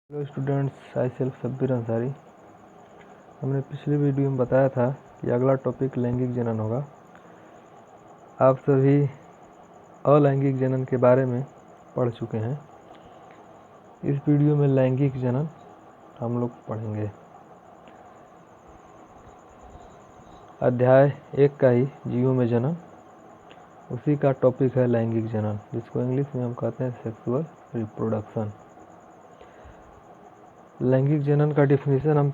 Hello students, I self Sabbir Ansari. हमने पिछली video में बताया था कि अगला टॉपिक लैंगिक जनन होगा। आप सभी अलैंगिक जनन के बारे में पढ़ चुके हैं। इस वीडियो में लैंगिक जनन हम लोग पढ़ेंगे। अध्याय 1 का ही जीवों में जनन, उसी का टॉपिक है लैंगिक जनन, जिसको इंग्लिश में हम कहते हैं सेक्सुअल रिप्रोडक्शन। लैंगिक जनन का डिफिनीशन हम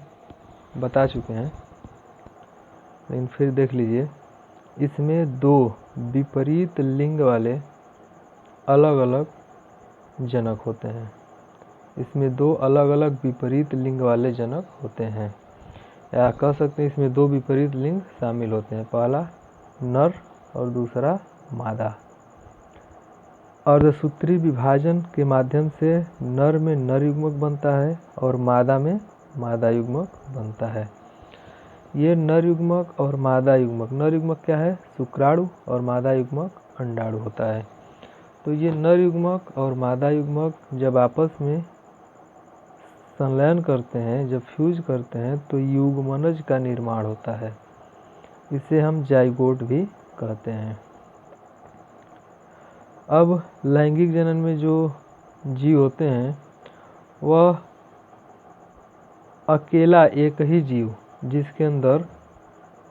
बता चुके हैं, लेकिन फिर देख लीजिए। इसमें दो विपरीत लिंग वाले अलग अलग जनक होते हैं। इसमें दो अलग अलग विपरीत लिंग वाले जनक होते हैं, या कह सकते हैं इसमें दो विपरीत लिंग शामिल होते हैं। पहला नर और दूसरा मादा। अर्धसूत्री विभाजन के माध्यम से नर में नर युग्मक बनता है और मादा में मादा युग्मक बनता है। ये नर युग्मक और मादा युग्मक, नर युग्मक क्या है? शुक्राणु, और मादा युग्मक अंडाणु होता है। तो ये नर युग्मक और मादा युग्मक जब आपस में संलयन करते हैं, जब फ्यूज करते हैं, तो युग्मनज का निर्माण होता है। इसे हम जाइगोट भी कहते हैं। अब लैंगिक जनन में जो जीव होते हैं वह अकेला एक ही जीव जिसके अंदर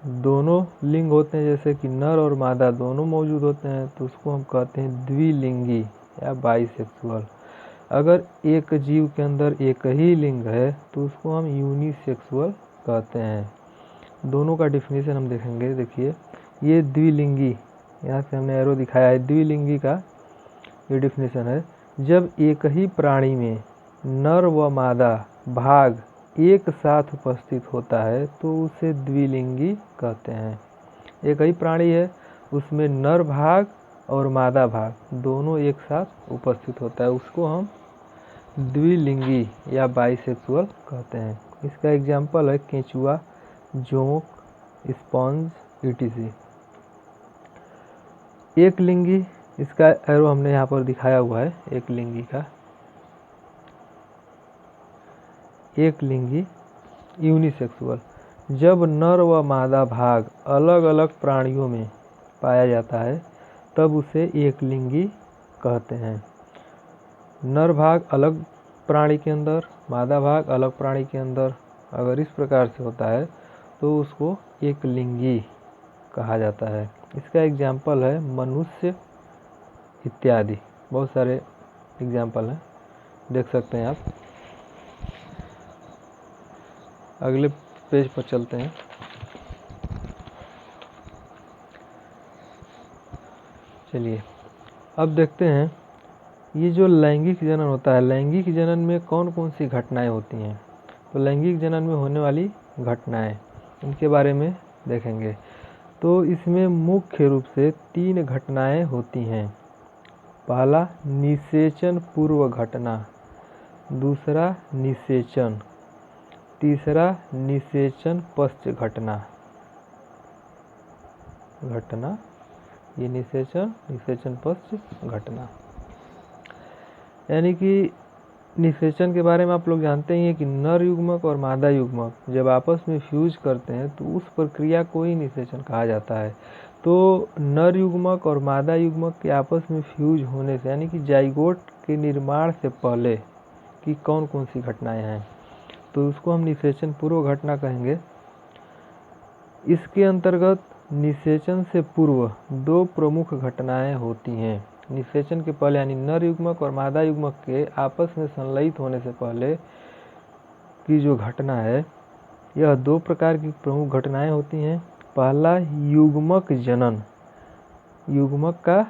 दोनों लिंग होते हैं, जैसे कि नर और मादा दोनों मौजूद होते हैं, तो उसको हम कहते हैं द्विलिंगी या बाइसेक्सुअल। अगर एक जीव के अंदर एक ही लिंग है तो उसको हम यूनिसेक्सुअल कहते हैं। दोनों का डिफिनीशन हम देखेंगे। देखिए, ये द्विलिंगी, यहाँ से हमने एरो दिखाया है, द्विलिंगी का ये डिफिनीशन है। जब एक ही प्राणी में नर व मादा भाग एक साथ उपस्थित होता है तो उसे द्विलिंगी कहते हैं। एक ही प्राणी है, उसमें नर भाग और मादा भाग दोनों एक साथ उपस्थित होता है, उसको हम द्विलिंगी या बाइसेक्सुअल कहते हैं। इसका एग्जाम्पल है केंचुआ, जोंक, स्पंज, etc। एक लिंगी, इसका एरो हमने यहाँ पर दिखाया हुआ है। एक लिंगी का, एक लिंगी यूनिसेक्सुअल, जब नर व मादा भाग अलग अलग प्राणियों में पाया जाता है तब उसे एक लिंगी कहते हैं। नर भाग अलग प्राणी के अंदर, मादा भाग अलग प्राणी के अंदर अगर इस प्रकार से होता है तो उसको एक लिंगी कहा जाता है। इसका एग्जाम्पल है मनुष्य इत्यादि। बहुत सारे एग्जाम्पल हैं, देख सकते हैं आप। अगले पेज पर चलते हैं। चलिए अब देखते हैं ये जो लैंगिक जनन होता है, लैंगिक जनन में कौन कौन सी घटनाएं होती हैं। तो लैंगिक जनन में होने वाली घटनाएं, उनके बारे में देखेंगे। तो इसमें मुख्य रूप से 3 घटनाएं होती हैं। पहला निषेचन पूर्व घटना, दूसरा निषेचन, तीसरा निषेचन पश्च घटना। ये निषेचन पश्च घटना, यानी कि निषेचन के बारे में आप लोग जानते ही हैं कि नर युग्मक और मादा युग्मक जब आपस में फ्यूज करते हैं तो उस प्रक्रिया को ही निषेचन कहा जाता है। तो नर युग्मक और मादा युग्मक के आपस में फ्यूज होने से, यानी कि जाइगोट के निर्माण से पहले की कौन कौन सी घटनाएं हैं, तो उसको हम निषेचन पूर्व घटना कहेंगे। इसके अंतर्गत निषेचन से पूर्व 2 प्रमुख घटनाएं होती हैं। निषेचन के पहले, यानी नर युग्मक और मादा युग्मक के आपस में संलयित होने से पहले की जो घटना है, यह 2 प्रकार की प्रमुख घटनाएं होती हैं। पहला युग्मक जनन, युग्मक का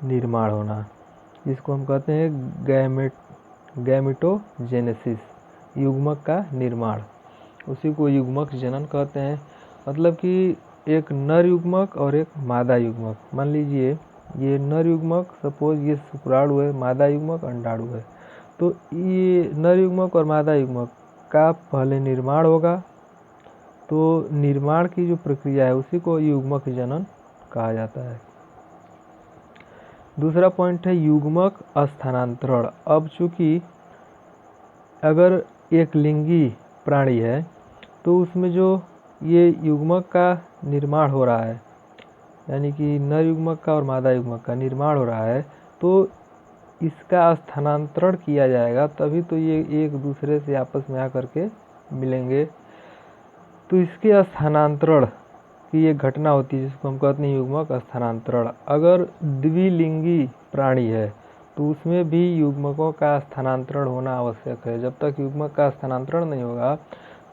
निर्माण होना, जिसको हम कहते हैं गैमेटोजेनेसिस, युग्मक का निर्माण, उसी को युग्मक जनन कहते हैं। मतलब कि एक नर युग्मक और एक मादा युग्मक, मान लीजिए ये नर युग्मक, सपोज ये शुक्राणु है, मादा युग्मक अंडाणु है, तो ये नर युग्मक और मादा युग्मक का पहले निर्माण होगा, तो निर्माण की जो प्रक्रिया है उसी को युग्मक जनन कहा जाता है। दूसरा पॉइंट है युग्मक स्थानांतरण। अब चूंकि अगर एक लिंगी प्राणी है तो उसमें जो ये युग्मक का निर्माण हो रहा है, यानी कि नर युग्मक का और मादा युग्मक का निर्माण हो रहा है, तो इसका स्थानांतरण किया जाएगा, तभी तो ये एक दूसरे से आपस में आकर के मिलेंगे। तो इसके स्थानांतरण की एक घटना होती है जिसको हम कहते हैं युग्मक स्थानांतरण। अगर द्विलिंगी प्राणी है तो उसमें भी युग्मकों का स्थानांतरण होना आवश्यक है। जब तक युग्मक का स्थानांतरण नहीं होगा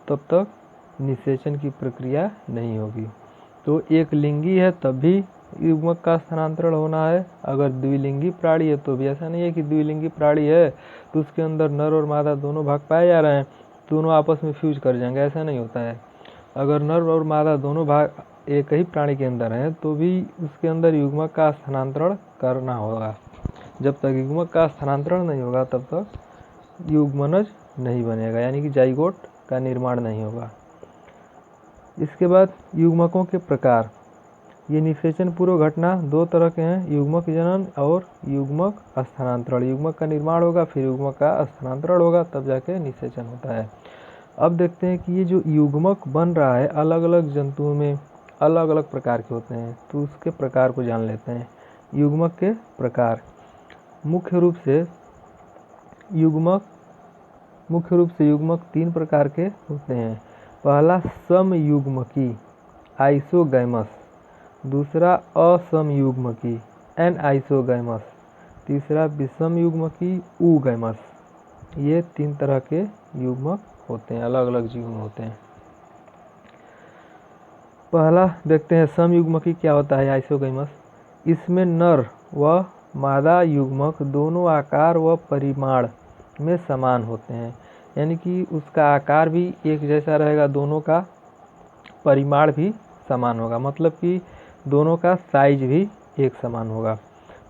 तब तक निषेचन की प्रक्रिया नहीं होगी। तो एक लिंगी है तब भी युग्मक का स्थानांतरण होना है। अगर द्विलिंगी प्राणी है तो भी ऐसा नहीं है कि द्विलिंगी प्राणी है तो उसके अंदर नर और मादा दोनों भाग पाए जा रहे हैं, दोनों आपस में फ्यूज कर जाएंगे, ऐसा नहीं होता है। अगर नर और मादा दोनों भाग एक ही प्राणी के अंदर हैं तो भी उसके अंदर युग्मक का स्थानांतरण करना होगा। जब तक युग्मक का स्थानांतरण नहीं होगा तब तक युग्मनज नहीं बनेगा, यानी कि जाइगोट का निर्माण नहीं होगा। इसके बाद युग्मकों के प्रकार। ये निषेचन पूर्व घटना दो तरह के हैं, युग्मक जनन और युग्मक स्थानांतरण। युग्मक का निर्माण होगा, फिर युग्मक का स्थानांतरण होगा, तब जाके निषेचन होता है। अब देखते हैं कि ये जो युग्मक बन रहा है अलग अलग जंतुओं में अलग अलग प्रकार के होते हैं, तो उसके प्रकार को जान लेते हैं। युग्मक के प्रकार मुख्य रूप से युग्मक 3 प्रकार के होते हैं। पहला समयुग्मकी आइसोगैमस, दूसरा असमयुग्मकी एनआइसोगैमस, तीसरा विषमयुग्मकी ऊगैमस। ये 3 तरह के युग्मक होते हैं, अलग अलग जीवों में होते हैं। पहला देखते हैं समयुग्मकी क्या होता है, आइसोगैमस। इसमें नर व मादा युग्मक दोनों आकार व परिमाण में समान होते हैं, यानी कि उसका आकार भी एक जैसा रहेगा, दोनों का परिमाण भी समान होगा, मतलब कि दोनों का साइज भी एक समान होगा।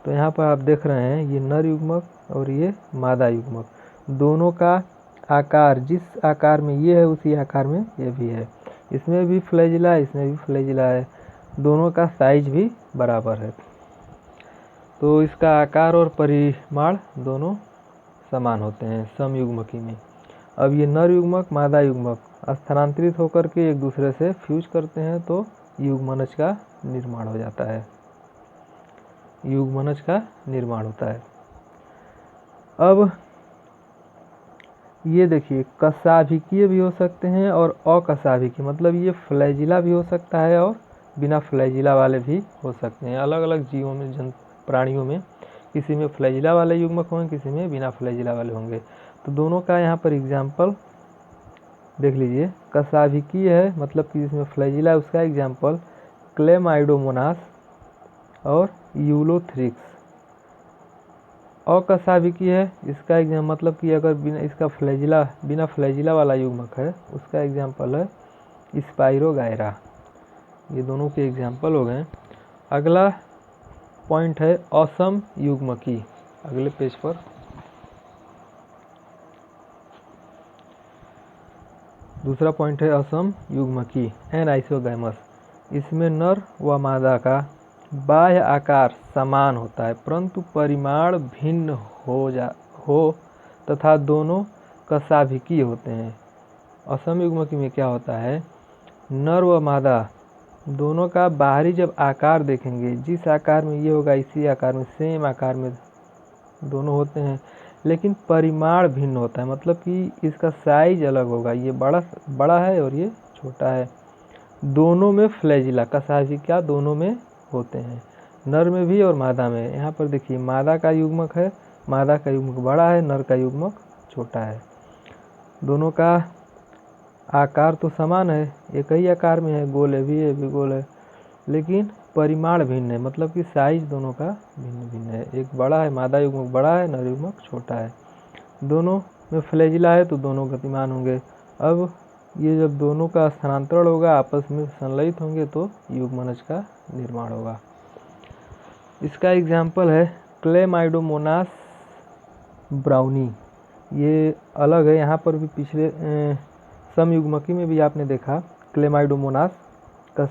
तो यहाँ पर आप देख रहे हैं ये नर युग्मक और ये मादा युग्मक, दोनों का आकार जिस आकार में ये है उसी आकार में ये भी है। इसमें भी फ्लैजिला है, इसमें भी फ्लैजिला है, दोनों का साइज भी बराबर है, तो इसका आकार और परिमाण दोनों समान होते हैं समयुग्मकी में। अब ये नर युग्मक मादा युग्मक स्थानांतरित होकर के एक दूसरे से फ्यूज करते हैं तो युग्मनज का निर्माण हो जाता है, युग्मनज का निर्माण होता है। अब ये देखिए कशाभिकीय भी हो सकते हैं और अकशाभिकीय, मतलब ये फ्लैजिला भी हो सकता है और बिना फ्लैजिला वाले भी हो सकते हैं। अलग अलग जीवों में प्राणियों में किसी में फ्लैजिला वाले युग्मक होंगे, किसी में बिना फ्लैजिला वाले होंगे। तो दोनों का यहाँ पर एग्जाम्पल देख लीजिए। कशाभिकीय है मतलब कि जिसमें फ्लैजिला है, उसका एग्जाम्पल क्लेमाइडोमोनास और यूलोथ्रिक्स। अकशाभिकीय है, इसका एग्जाम्पल मतलब कि अगर बिना फ्लैजिला वाला युग्मक है, उसका एग्जाम्पल है स्पाइरोगायरा। ये दोनों के एग्जाम्पल हो गए। अगला पॉइंट है असम युग्मकी, अगले पेज पर। दूसरा पॉइंट है असम युग्मकी एनआइसोगैमस। इसमें नर व मादा का बाह्य आकार समान होता है परंतु परिमाण भिन्न हो तथा दोनों कशाभिकीय होते हैं। असम युग्मकी में क्या होता है, नर व मादा दोनों का बाहरी जब आकार देखेंगे, जिस आकार में ये होगा इसी आकार में, सेम आकार में दोनों होते हैं, लेकिन परिमाण भिन्न होता है, मतलब कि इसका साइज अलग होगा, ये बड़ा है और ये छोटा है। दोनों में फ्लैजिला कशाभिकीय दोनों में होते हैं, नर में भी और मादा में। यहाँ पर देखिए मादा का युग्मक है, मादा का युग्मक बड़ा है, नर का युग्मक छोटा है। दोनों का आकार तो समान है, एक ही आकार में है, गोल है भी, ये भी गोल है, लेकिन परिमाण भिन्न है, मतलब कि साइज दोनों का भिन्न भिन्न है। एक बड़ा है, मादा युग्मक बड़ा है, नर युग्मक छोटा है। दोनों में फ्लैजिला है तो दोनों गतिमान होंगे। अब ये जब दोनों का स्थानांतरण होगा, आपस में संलयित होंगे तो युग्मनज का निर्माण होगा। इसका एग्जाम्पल है क्लेमाइडोमोनास ब्राउनी। ये अलग है, यहाँ पर भी पिछले समयुग्मकी में भी आपने देखा क्लेमाइडोमोनास का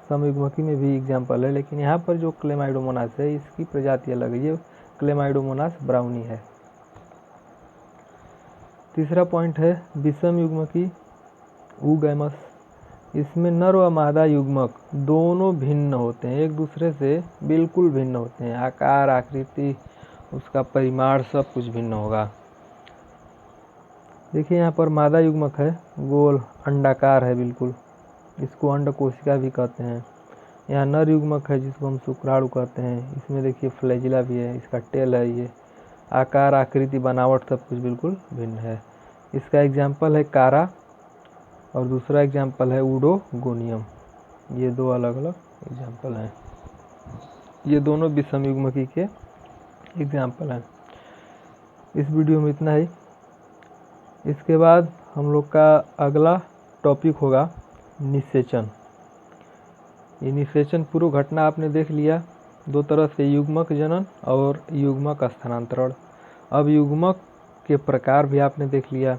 समयुग्मकी में भी एग्जाम्पल है, लेकिन यहाँ पर जो क्लेमाइडोमोनास है इसकी प्रजाति अलग है, ये क्लेमाइडोमोनास ब्राउनी है। तीसरा पॉइंट है विषम युग्मकी ऊगैमस। इसमें नर व मादा युग्मक दोनों भिन्न होते हैं, एक दूसरे से बिल्कुल भिन्न होते हैं, आकार, आकृति, उसका परिमाण सब कुछ भिन्न होगा। देखिए यहाँ पर मादा युग्मक है, गोल अंडाकार है बिल्कुल, इसको अंड कोशिका भी कहते हैं। यहाँ नर युग्मक है जिसको हम शुक्राणु कहते हैं, इसमें देखिए फ्लैजिला भी है, इसका टेल है, ये आकार, आकृति, बनावट सब कुछ बिल्कुल भिन्न है। इसका एग्जाम्पल है कारा और दूसरा एग्जाम्पल है ऊडोगोनियम। ये दो अलग अलग एग्जाम्पल हैं। ये दोनों विषम युग्मकी के एग्जाम्पल हैं। इस वीडियो में इतना ही। इसके बाद हम लोग का अगला टॉपिक होगा निषेचन। ये निषेचन पूर्व घटना आपने देख लिया, दो तरह से युग्मक जनन और युग्मक स्थानांतरण। अब युग्मक के प्रकार भी आपने देख लिया।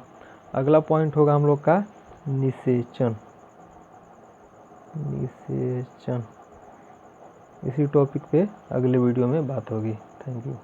अगला पॉइंट होगा हम लोग का निषेचन। इसी टॉपिक पे अगले वीडियो में बात होगी। Thank you.